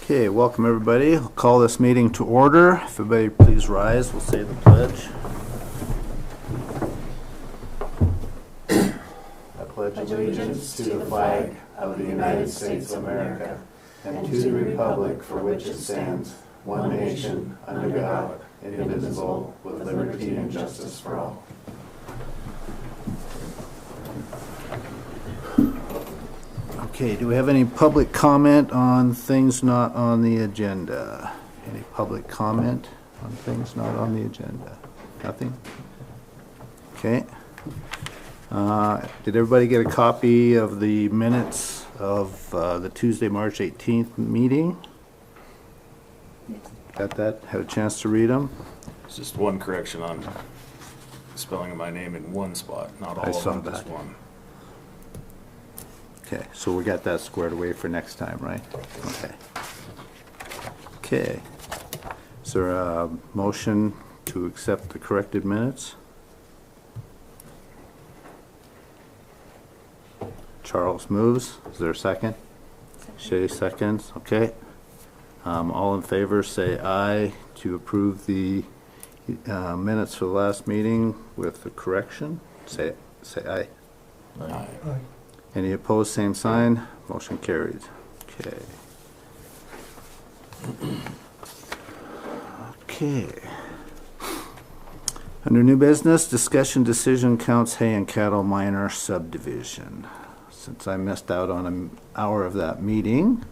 Okay, welcome everybody. I'll call this meeting to order. If everybody please rise, we'll say the pledge. I pledge allegiance to the flag of the United States of America and to the republic for which it stands, one nation, under God, indivisible, with liberty and justice for all. Okay, do we have any public comment on things not on the agenda? Any public comment on things not on the agenda? Nothing? Okay. Did everybody get a copy of the minutes of the Tuesday, March 18th meeting? Got that? Had a chance to read them? It's just one correction on the spelling of my name in one spot, not all I of saw them, just that. one. Okay, so we got that squared away for next time, right? Okay. Okay. Is there a motion to accept the corrected minutes? Charles moves. Is there a second? Shay seconds. Okay. All in favor say aye to approve the minutes for the last meeting with the correction. Say aye. Aye. Any opposed, same sign. Motion carried. Okay. Okay. Under new business, discussion decision Counts Hay and Cattle Minor subdivision. Since I missed out on an hour of that meeting,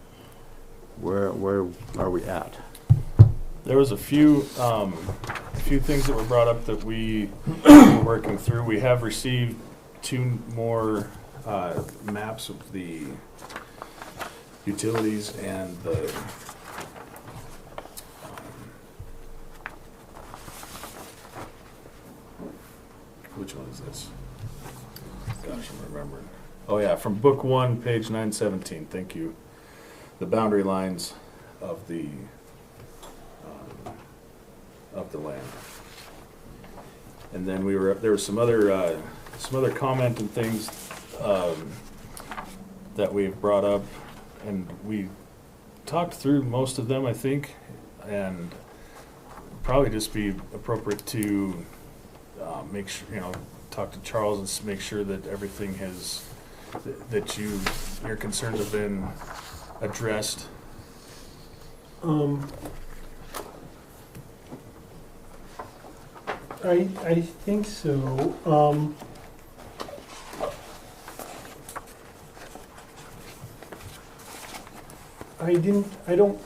where are we at? There was a few things that were brought up that we were working through. We have received 2 more maps of the utilities and the which one is this? Gosh, I'm remembering. Oh yeah, from book 1, page 917. Thank you. The boundary lines of the land. And then there was some other comment and things that we've brought up, and we talked through most of them, I think, and probably just be appropriate to make sure, talk to Charles and make sure that everything has, that your concerns have been addressed. I think so. I don't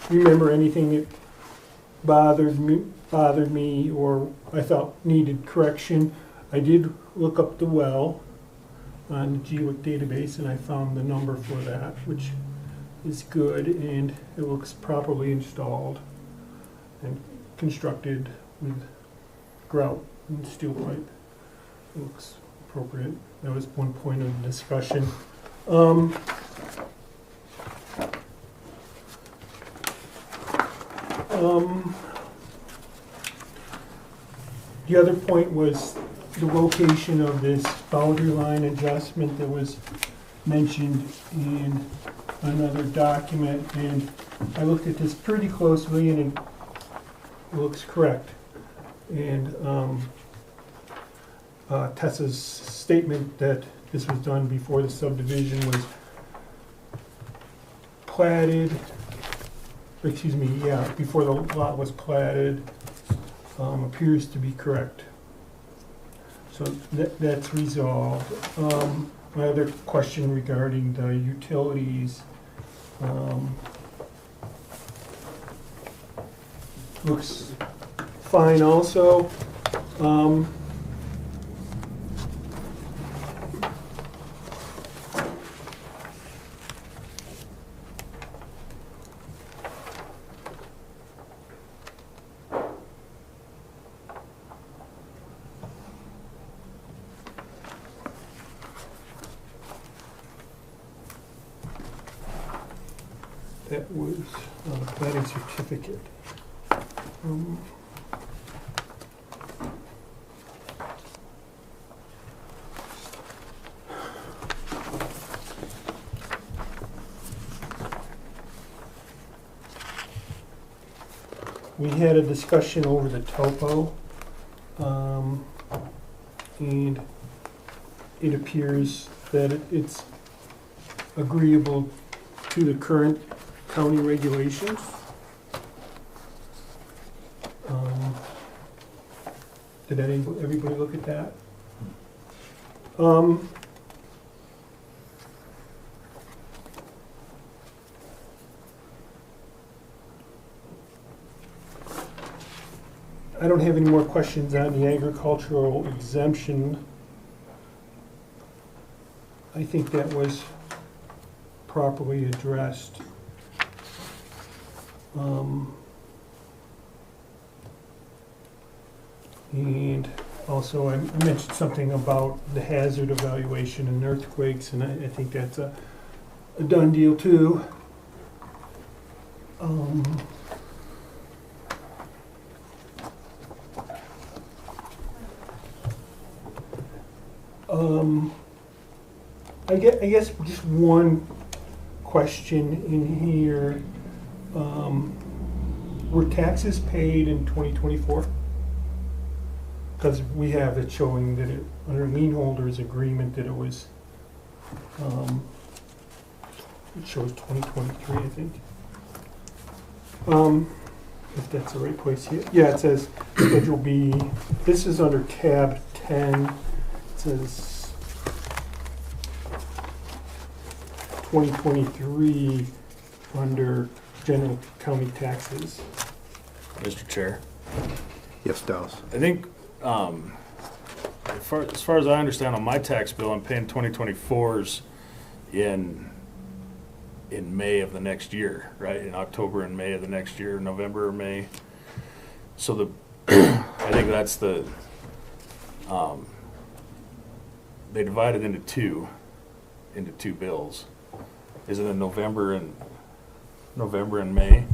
remember anything that bothered me or I thought needed correction. I did look up the well on the GWIC database and I found the number for that, which is good, and it looks properly installed and constructed with grout and steel pipe. It looks appropriate. That was one point of discussion. The other point was the location of this boundary line adjustment that was mentioned in another document, and I looked at this pretty closely and it looks correct. And Tessa's statement that this was done before the subdivision was platted, before the lot was platted, appears to be correct. So that's resolved. My other question regarding the utilities looks fine also. That was planning certificate. we had a discussion over the topo, and it appears that it's agreeable to the current county regulations. Did everybody look at that? I don't have any more questions on the agricultural exemption. I think that was properly addressed. And also I mentioned something about the hazard evaluation and earthquakes, and I think that's a done deal too. I guess just one question in here. Were taxes paid in 2024? Because we have it showing that it, under lien holders agreement, that it was, it shows 2023, I think. If that's the right place here. Yeah, it says Schedule B. This is under tab 10. It says 2023 under general county taxes. Mr. Chair, Yes, Dallas. I think, as far as I understand on my tax bill, I'm paying 2024s in May of the next year, right? In October and May of the next year, November or May. So I think that's the, they divide it into two bills. Is it in November and May?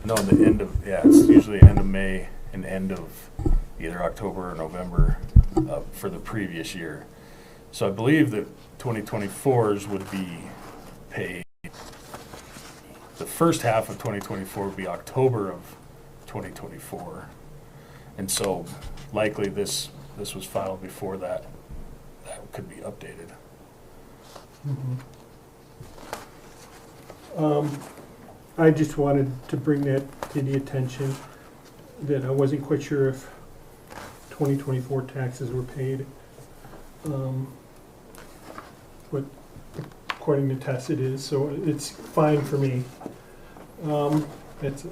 No, in the end of, yeah, it's usually end of May and end of either October or November for the previous year. So I believe that 2024s would be paid, the first half of 2024 would be October of 2024. And so likely this was filed before that could be updated. I just wanted to bring that to the attention, that I wasn't quite sure if 2024 taxes were paid. But according to Tess it is, so it's fine for me. It's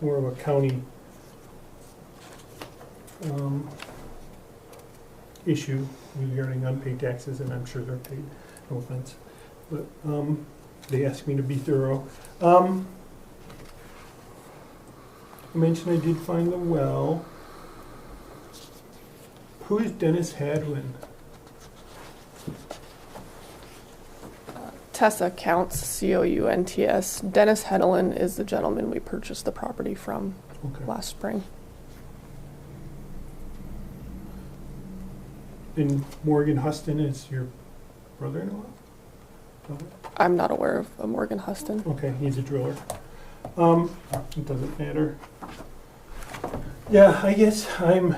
more of a county issue regarding unpaid taxes, and I'm sure they're paid, no offense. But they asked me to be thorough. I mentioned I did find the well. Who is Dennis Hadwin? Tessa Counts, C-O-U-N-T-S. Dennis Hedlin is the gentleman we purchased the property from Okay. last spring. And Morgan Huston is your brother-in-law? Brother? I'm not aware of a Morgan Huston. Okay, he's a driller. It doesn't matter. Yeah, I guess I'm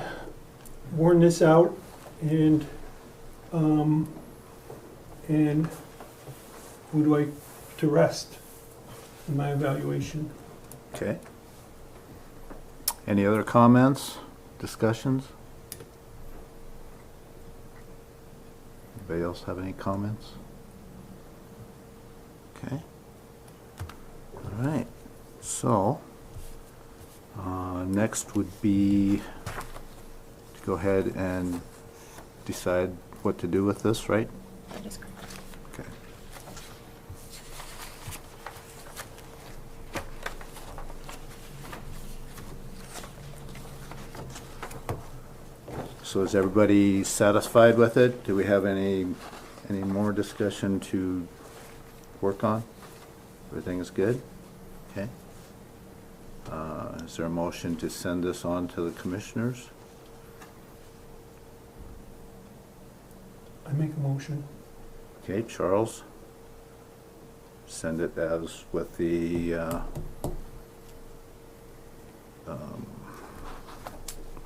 worn this out, and would like to rest in my evaluation. Okay. Any other comments, discussions? Anybody else have any comments? Okay. All right. So, next would be to go ahead and decide what to do with this, right? That is correct. Okay. So is everybody satisfied with it? Do we have any more discussion to work on? Everything is good? Okay. Is there a motion to send this on to the commissioners? I make a motion. Okay, Charles. Send it as with the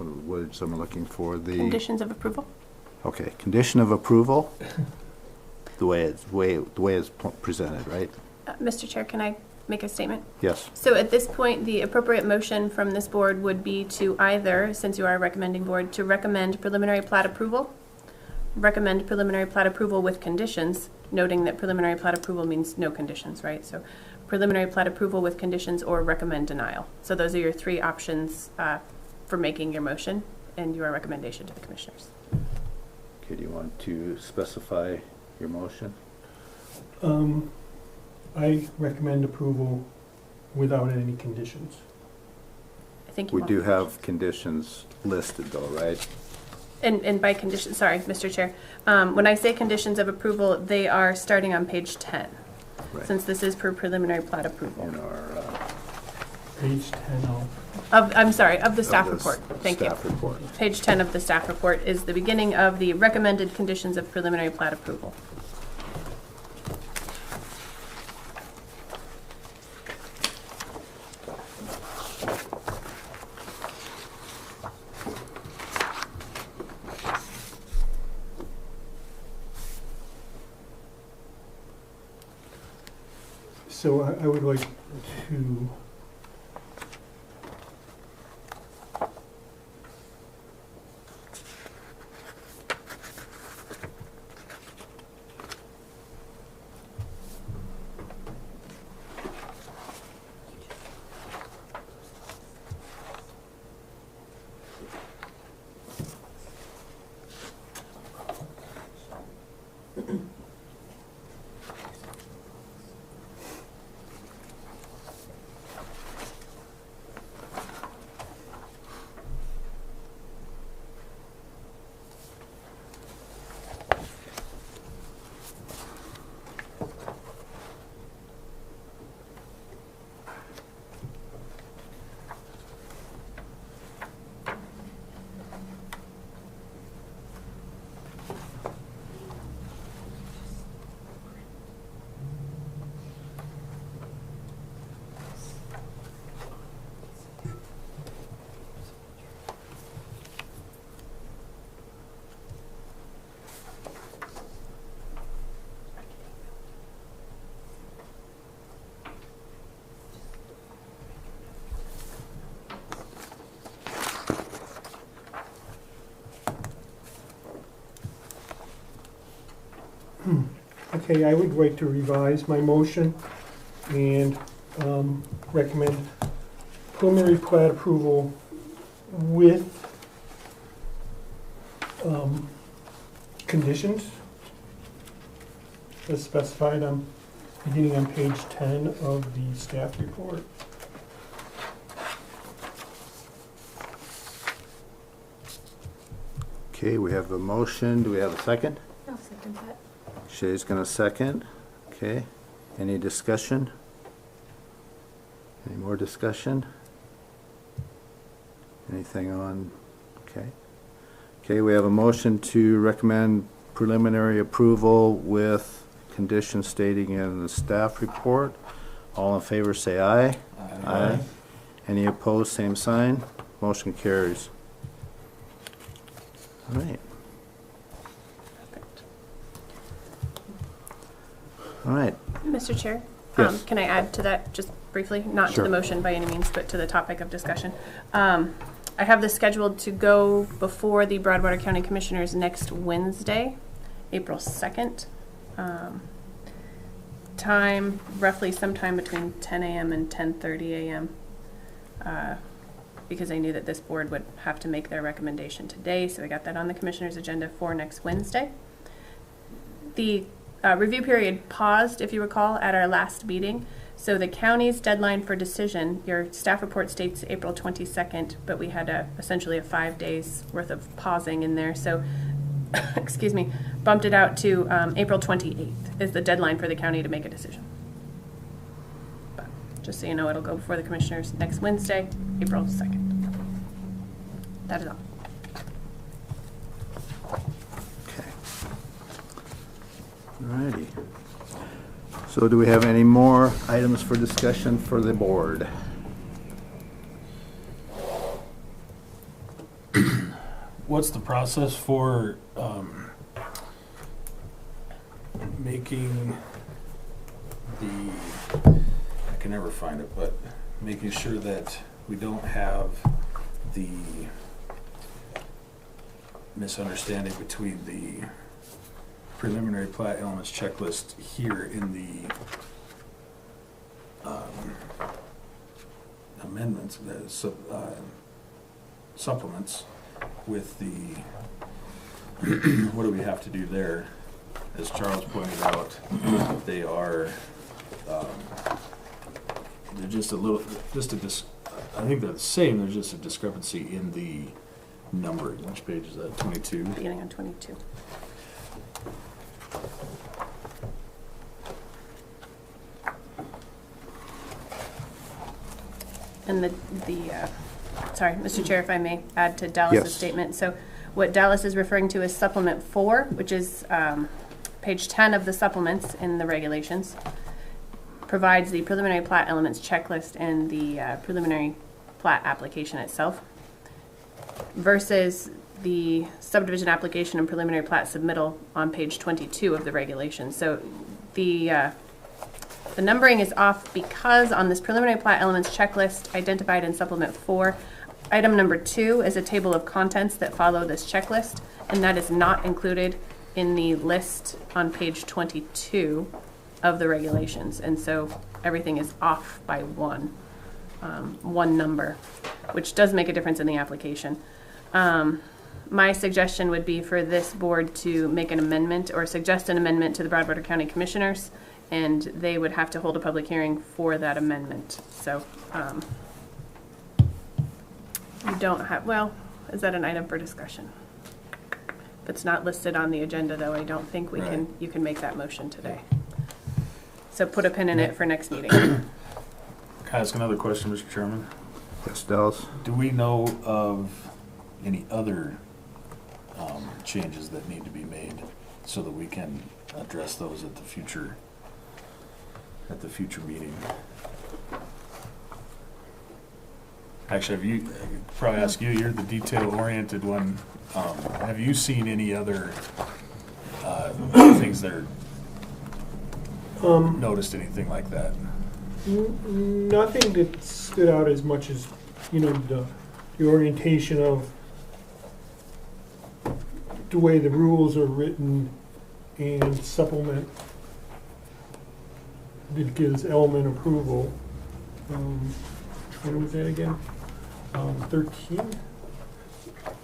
what is someone looking for? The Conditions of approval? Okay, condition of approval, the way it's presented, right? Mr. Chair, can I make a statement? Yes. So at this point, the appropriate motion from this board would be to either, since you are a recommending board, to recommend preliminary plat approval, recommend preliminary plat approval with conditions, noting that preliminary plat approval means no conditions, right? So preliminary plat approval with conditions or recommend denial. So those are your three options for making your motion and your recommendation to the commissioners. Okay, do you want to specify your motion? I recommend approval without any conditions. I think you We want do have conditions. conditions listed though, right? And by condition, sorry, Mr. Chair, when I say conditions of approval, they are starting on page 10, Right. since this is for preliminary plat approval. In our, Page 10 I'm sorry, of the staff of the report. Thank you. Staff report. Page 10 of the staff report is the beginning of the recommended conditions of preliminary plat approval. So I would like to Okay, I would like to revise my motion and recommend preliminary plat approval with conditions as specified on, beginning on page 10 of the staff report. Okay, we have a motion. Do we have a second? I'll second that. Shay's gonna second. Okay. Any discussion? Any more discussion? Anything on, okay. Okay, we have a motion to recommend preliminary approval with conditions stating in the staff report. All in favor say aye. Aye. Any opposed, same sign. Motion carries. All right. Perfect. All right. Mr. Chair? Yes. Can I add to that just briefly? Not to Sure. the motion by any means, but to the topic of discussion. I have this scheduled to go before the Broadwater County Commissioners next Wednesday, April 2nd. Time, roughly sometime between 10 a.m. and 10:30 a.m. Because I knew that this board would have to make their recommendation today, so I got that on the Commissioners' agenda for next Wednesday. The review period paused, if you recall, at our last meeting. So the county's deadline for decision, your staff report states April 22nd, but we had essentially a 5 days worth of pausing in there. So, excuse me, bumped it out to April 28th is the deadline for the county to make a decision. But just so you know, it'll go before the commissioners next Wednesday, April 2nd. That is all. Okay. Alrighty. So do we have any more items for discussion for the board? what's the process for making I can never find it, but making sure that we don't have the misunderstanding between the preliminary plat elements checklist here in the amendments, supplements with the, what do we have to do there? As Charles pointed out, they are, they're just a little, I think they're the same, there's just a discrepancy in the numbering. Which page is that, 22? Beginning on 22. And sorry, Mr. Chair, if I may add to Dallas's Yes. statement. So what Dallas is referring to is supplement 4, which is page 10 of the supplements in the regulations, provides the preliminary plat elements checklist and the preliminary plat application itself, versus the subdivision application and preliminary plat submittal on page 22 of the regulations. So the numbering is off because on this preliminary plat elements checklist identified in supplement 4, item number 2 is a table of contents that follow this checklist, and that is not included in the list on page 22 of the regulations. And so everything is off by one number, which does make a difference in the application. My suggestion would be for this board to make an amendment or suggest an amendment to the Broadwater County Commissioners, and they would have to hold a public hearing for that amendment. So you don't have, well, is that an item for discussion? If it's not listed on the agenda, though, I don't think you can make that motion today. So put a pin in it for next meeting. Can I ask another question, Mr. Chairman? Yes, Dallas? Do we know of any other changes that need to be made so that we can address those at the future meeting? Actually, probably ask you, you're the detail-oriented one. Have you seen any other things that are noticed anything like that? Nothing that stood out as much as, the orientation of the way the rules are written and supplement that gives element approval. What was that again? 13?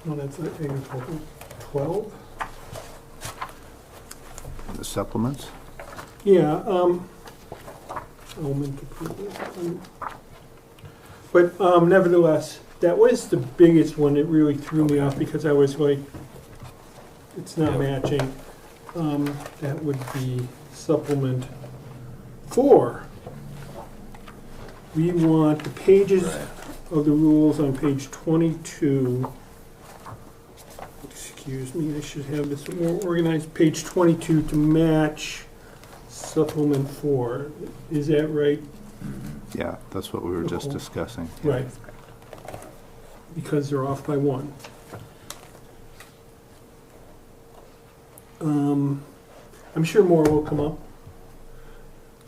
No, that's agricultural. 12? The supplements? Yeah, element approval. But nevertheless, that was the biggest one that really threw me off because I was like, it's not matching. That would be supplement 4. We want the pages of the rules on page 22. Excuse me, I should have this more organized. Page 22 to match supplement 4. Is that right? Yeah, that's what we were just discussing. Right. Because they're off by 1. I'm sure more will come up.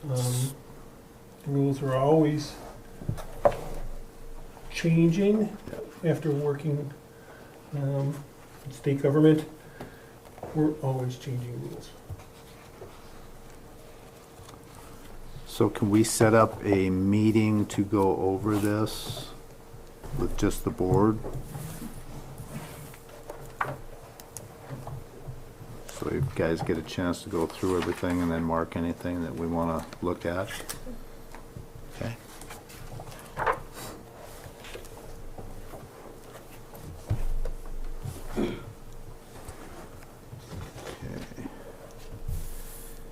The rules are always changing after working in state government. We're always changing rules. So can we set up a meeting to go over this with just the board? So you guys get a chance to go through everything and then mark anything that we want to look at? Okay.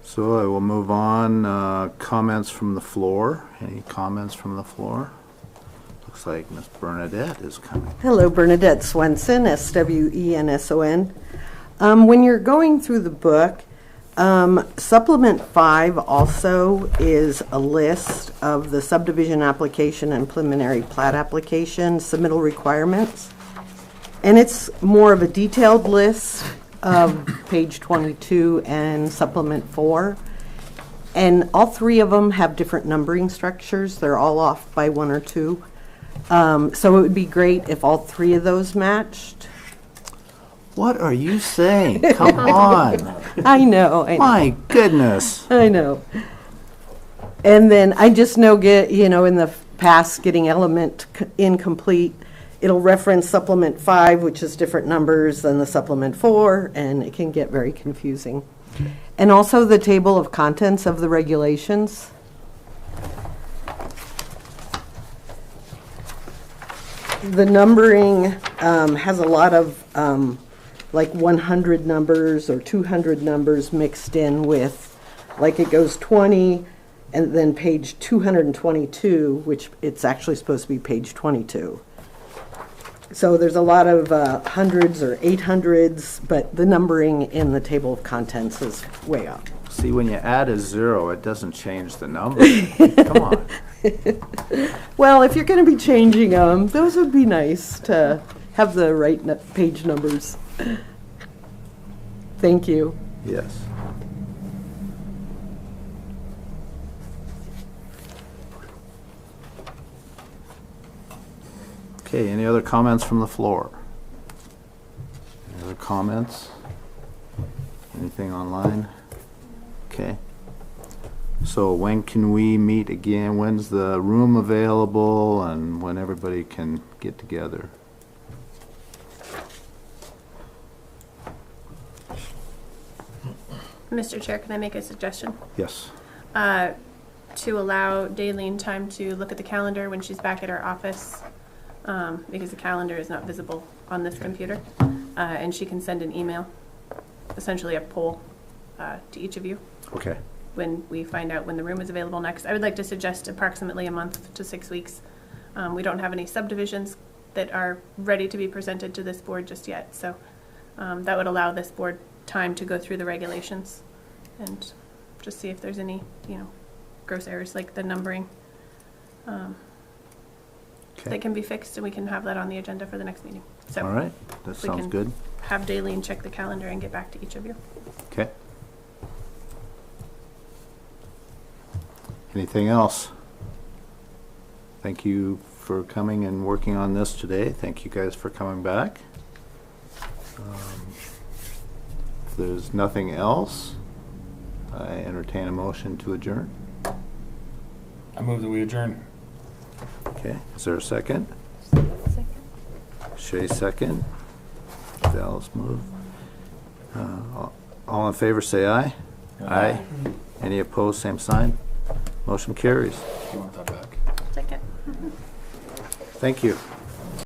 So I will move on. Comments from the floor. Any comments from the floor? Looks like Miss Bernadette is coming. Hello, Bernadette Swenson, SWENSON. When you're going through the book, Supplement 5 also is a list of the subdivision application and preliminary plat application submittal requirements. And it's more of a detailed list of page 22 and supplement 4. And all 3 of them have different numbering structures. They're all off by 1 or 2. So it would be great if all 3 of those matched. What are you saying? Come on. I know. My goodness. I know. And then I just know, in the past, getting element incomplete, it'll reference supplement 5, which is different numbers than the supplement 4, and it can get very confusing. And also the table of contents of the regulations. The numbering has a lot of like 100 numbers or 200 numbers mixed in with, like it goes 20 and then page 222, which it's actually supposed to be page 22. So there's a lot of hundreds or 800s, but the numbering in the table of contents is way up. See, when you add a 0, it doesn't change the number. Come on. Well, if you're going to be changing them, those would be nice to have the right page numbers. Thank you. Yes. Okay, any other comments from the floor? Any other comments? Anything online? Okay. So when can we meet again? When's the room available and when everybody can get together? Mr. Chair, can I make a suggestion? Yes. To allow Daleen time to look at the calendar when she's back at her office, because the calendar is not visible on this computer, and she can send an email, essentially a poll, to each of you Okay. when we find out when the room is available next. I would like to suggest approximately a month to 6 weeks. We don't have any subdivisions that are ready to be presented to this board just yet, so that would allow this board time to go through the regulations and just see if there's any, gross errors like the numbering that can be fixed, and we can have that on the agenda for the next meeting. So All right, that we sounds can good. have Daleen check the calendar and get back to each of you. Okay. Anything else? Thank you for coming and working on this today. Thank you guys for coming back. If there's nothing else, I entertain a motion to adjourn. I move that we adjourn. Okay, is there a second? Shay second. Dallas move. All in favor say aye. Aye. Any opposed, same sign. Motion carries. You want that back? Second. Thank you.